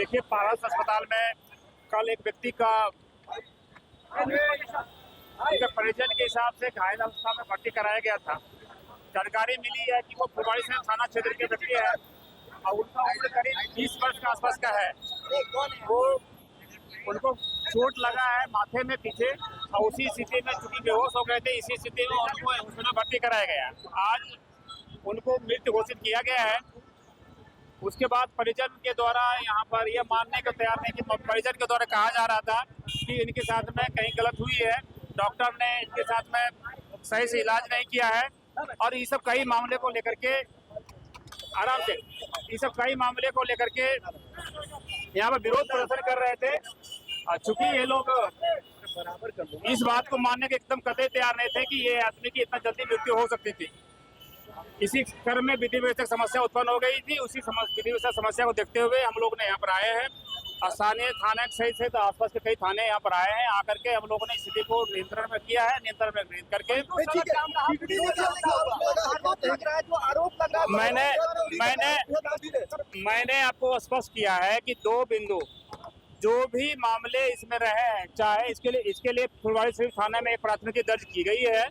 देखिए, पारस अस्पताल में कल एक व्यक्ति का उनके परिजन के हिसाब से घायल अवस्था में भर्ती कराया गया था। जानकारी मिली है कि वो फुलवारी से थाना क्षेत्र के व्यक्ति है और उनका उम्र करीब 20 वर्ष के आसपास का है। वो उनको चोट लगा है माथे में पीछे और उसी स्थिति में चूंकि बेहोश हो गए थे, इसी स्थिति में उनको हॉस्पिटल भर्ती कराया गया। आज उनको मृत घोषित किया गया है। उसके बाद परिजन के द्वारा यहाँ पर यह मानने को तैयार नहीं कि परिजन के द्वारा कहा जा रहा था कि इनके साथ में कहीं गलत हुई है, डॉक्टर ने इनके साथ में सही से इलाज नहीं किया है और ये सब कई मामले को लेकर के आराम से कई मामले को लेकर के यहाँ पर विरोध प्रदर्शन कर रहे थे। चूंकि ये लोग इस बात को मानने के एकदम कतई तैयार नहीं थे कि ये आदमी की इतना जल्दी मृत्यु हो सकती थी। इसी क्रम में विधि व्यवस्था समस्या उत्पन्न हो गई थी। उसी विधि व्यवस्था समस्या को देखते हुए हम लोग ने यहाँ पर आए हैं। स्थानीय थाना सहित से तो आसपास के कई थाने यहाँ पर आए हैं। आकर के हम लोगों ने स्थिति को नियंत्रण में किया है। नियंत्रण में करके मैंने आपको स्पष्ट किया है कि 2 बिंदु जो भी मामले इसमें रहे हैं, चाहे इसके लिए फुलवारी शरीफ थाना में एक प्राथमिकी दर्ज की गई है।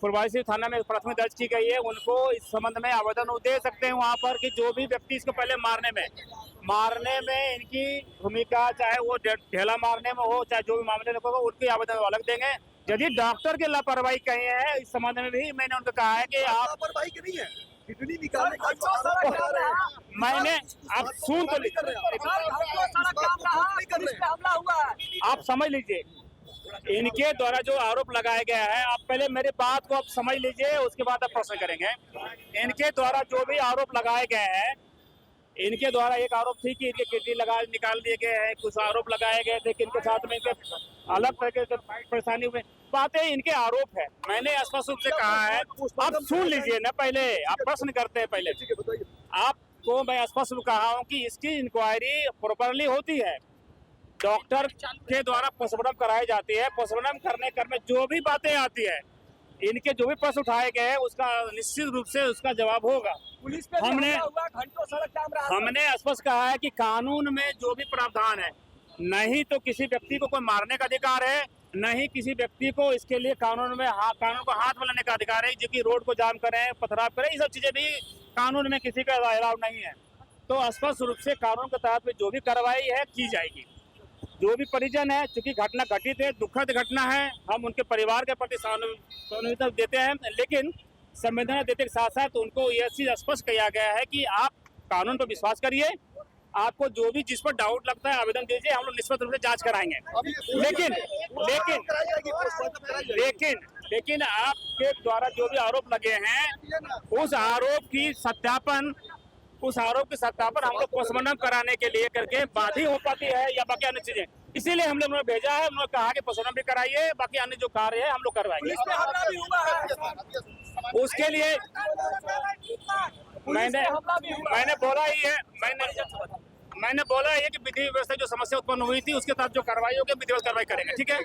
फुलवारी शरीफ थाना में प्राथमिकी दर्ज की गई है। उनको इस संबंध में आवेदन वो दे सकते हैं वहाँ पर कि जो भी व्यक्ति इसको पहले मारने में इनकी भूमिका, चाहे वो ढेला मारने में हो, चाहे जो भी मामले होगा, उनके आवेदन अलग देंगे। यदि डॉक्टर की लापरवाही कही है, इस संबंध में भी मैंने उनको कहा है कि आप लापरवाही नहीं है, किडनी निकालने का मैंने आप सुन तो आप समझ लीजिए, इनके द्वारा जो आरोप लगाया गया है, आप पहले मेरी बात को आप समझ लीजिए, उसके बाद आप प्रश्न करेंगे। इनके द्वारा जो भी आरोप लगाए गए हैं, इनके द्वारा एक आरोप थी कि इनके किडनी निकाल दिए गए हैं। कुछ आरोप लगाए गए थे कि इनके साथ में इनके अलग तरह के परेशानी हुई, बातें इनके आरोप है। मैंने स्पष्ट रूप से कहा है, आप सुन लीजिए ना, पहले आप प्रश्न करते हैं। पहले आपको मैं स्पष्ट रूप कहा हूँ कि इसकी इंक्वायरी प्रॉपरली होती है, डॉक्टर के द्वारा पोस्टमार्टम कराई जाती है। पोस्टमार्टम करने जो भी बातें आती है, इनके जो भी प्रश्न उठाए गए हैं, उसका निश्चित रूप से उसका जवाब होगा। पुलिस पे हमने स्पष्ट कहा है कि कानून में जो भी प्रावधान है, नहीं तो किसी व्यक्ति को कोई मारने का अधिकार है, नहीं किसी व्यक्ति को इसके लिए कानून को हाथ मिलाने का अधिकार है, जो कि रोड को जाम करें, पथराव करें, ये सब चीजें भी कानून में किसी का अलाउ नहीं है। तो स्पष्ट रूप से कानून के तहत में जो भी कार्रवाई है की जाएगी। जो भी परिजन है, चूंकि घटना घटित है, दुखद घटना है, हम उनके परिवार के प्रति सहानुभूति देते हैं, लेकिन संवेदना देते के साथ साथ उनको यह चीज स्पष्ट किया गया है कि आप कानून पर विश्वास करिए। आपको जो भी जिस पर डाउट लगता है आवेदन दीजिए, हम लोग निष्पक्ष रूप से जांच कराएंगे। लेकिन आपके द्वारा जो भी आरोप लगे हैं, उस आरोप की सत्यापन हम लोग पोस्टमार्टम कराने के लिए करके बात ही हो पाती है या बाकी अन्य चीजें। इसीलिए हम लोग ने भेजा है, उन्होंने कहा कि पोस्टमार्टम भी कराइए, बाकी अन्य जो कार्य है हम लोग करवाएंगे। उसके लिए मैंने बोला ही है कि विधि व्यवस्था जो समस्या उत्पन्न हुई थी, उसके तहत जो कार्रवाई होगी विधि व्यवस्था कार्रवाई करेंगे। ठीक है।